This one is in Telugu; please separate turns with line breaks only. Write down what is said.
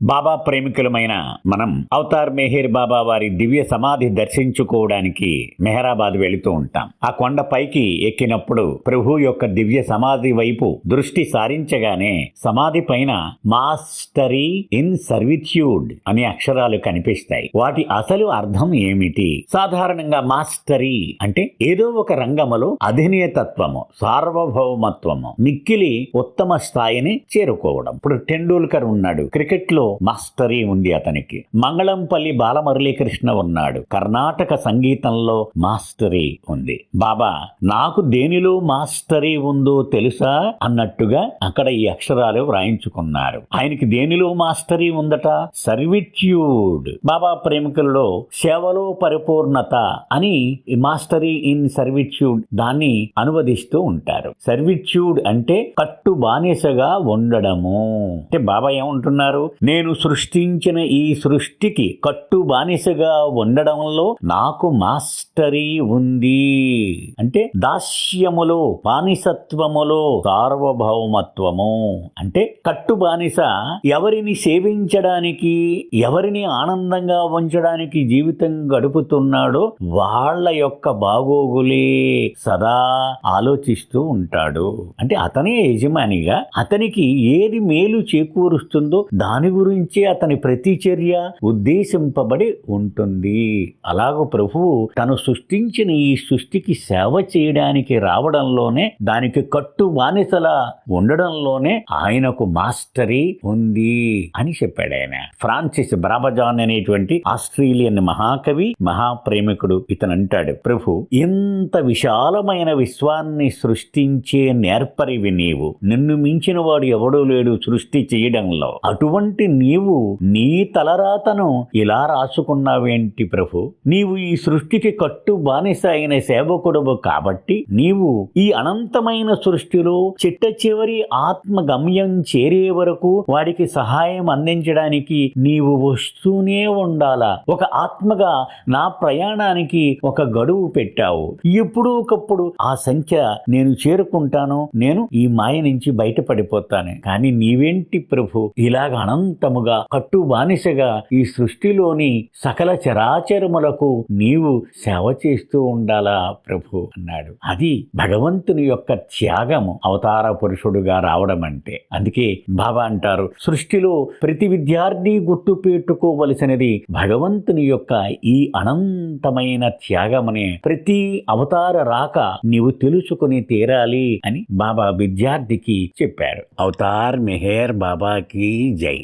బాబా ప్రేమికులమైన మనం అవతార్ మెహర్ బాబా వారి దివ్య సమాధి దర్శించుకోవడానికి మెహరాబాద్ వెళుతూ ఉంటాం. ఆ కొండ పైకి ఎక్కినప్పుడు ప్రభు యొక్క దివ్య సమాధి వైపు దృష్టి సారించగానే సమాధి పైన మాస్టరీ ఇన్ సర్విట్యూడ్ అనే అక్షరాలు కనిపిస్తాయి. వాటి అసలు అర్థం ఏమిటి? సాధారణంగా మాస్టరీ అంటే ఏదో ఒక రంగములో అధినేతత్వము, సార్వభౌమత్వము, మిక్కిలి ఉత్తమ స్థాయిని చేరుకోవడం. ఇప్పుడు టెండూల్కర్ ఉన్నాడు, క్రికెట్ లో మాస్టరీ ఉంది అతనికి. మంగళంపల్లి బాలమురళీకృష్ణ ఉన్నాడు, కర్ణాటక సంగీతంలో మాస్టరీ ఉంది. బాబా నాకు దేనిలో మాస్టరీ ఉందో తెలుసా అన్నట్టుగా అక్కడ ఈ అక్షరాలు వ్రాయించుకున్నారు. ఆయనకి దేనిలో మాస్టరీ ఉందట? సర్విట్యూడ్. బాబా ప్రేమికులలో సేవలో పరిపూర్ణత అని మాస్టరీ ఇన్ సర్విట్యూడ్ దాన్ని అనువదిస్తూ ఉంటారు. సర్విట్యూడ్ అంటే కట్టు బానిసగా ఉండడము. అంటే బాబా ఏమంటున్నారు? నేను సృష్టించిన ఈ సృష్టికి కట్టు బానిసగా ఉండడంలో నాకు మాస్టరీ ఉంది. అంటే దాస్యములో, బానిసత్వములో సార్వభౌమత్వము. అంటే కట్టు బానిస ఎవరిని సేవించడానికి, ఎవరిని ఆనందంగా ఉంచడానికి జీవితం గడుపుతున్నాడో వాళ్ళ యొక్క బాగోగులే సదా ఆలోచిస్తూ ఉంటాడు. అంటే అతనే యజమానిగా అతనికి ఏది మేలు చేకూరుస్తుందో దాని గురించి అతని ప్రతి చర్య ఉద్దేశింపబడి ఉంటుంది. అలాగూ ప్రభువు తను సృష్టించిన ఈ సృష్టికి సేవ చేయడానికి రావడంలోనే, దానికి కట్టు బానిసలా ఉండడంలోనే ఆయనకు మాస్టరీ ఉంది అని చెప్పాడు ఆయన. ఫ్రాన్సిస్ బ్రాబజాన్ అనేటువంటి ఆస్ట్రేలియన్ మహాకవి, మహాప్రేమికుడు ఇతను అంటాడు, ప్రభు ఇంత విశాలమైన విశ్వాన్ని సృష్టించే నేర్పరివి నీవు, నిన్ను మించిన వాడు ఎవడూ లేడు సృష్టి చేయడంలో. అటువంటి నీవు నీ తలరాతను ఇలా రాసుకున్నావేంటి ప్రభు? నీవు ఈ సృష్టికి కట్టు బానిస అయిన సేవకుడువు కాబట్టి నీవు ఈ అనంతమైన సృష్టిలో చిట్ట చివరి ఆత్మ గమ్యం చేరే వరకు వాడికి సహాయం అందించడానికి నీవు వస్తూనే ఉండాలా. ఒక ఆత్మగా నా ప్రయాణానికి ఒక గడువు పెట్టావు. ఎప్పుడూ ఒకప్పుడు ఆ సంఖ్య నేను చేరుకుంటాను, నేను ఈ మాయ నుంచి బయటపడిపోతాను. కానీ నీవేంటి ప్రభు ఇలాగ అనంతముగా కట్టు బానిసగా ఈ సృష్టిలోని సకల చరాచరములకు నీవు సేవ చేస్తూ ఉండాలా ప్రభు అన్నాడు. అది భగవంతుని యొక్క త్యాగము, అవతార పురుషుడుగా రావడం అంటే. అందుకే బాబా అంటారు, సృష్టిలో ప్రతి విద్యార్థి గుర్తు పెట్టుకోవలసినది భగవంతుని యొక్క ఈ అనంతమైన త్యాగమనే. ప్రతి అవతార రాక నీవు తెలుసుకుని తీరాలి అని బాబా విద్యార్థికి చెప్పారు. అవతార్ మెహర్ బాబాకి జై.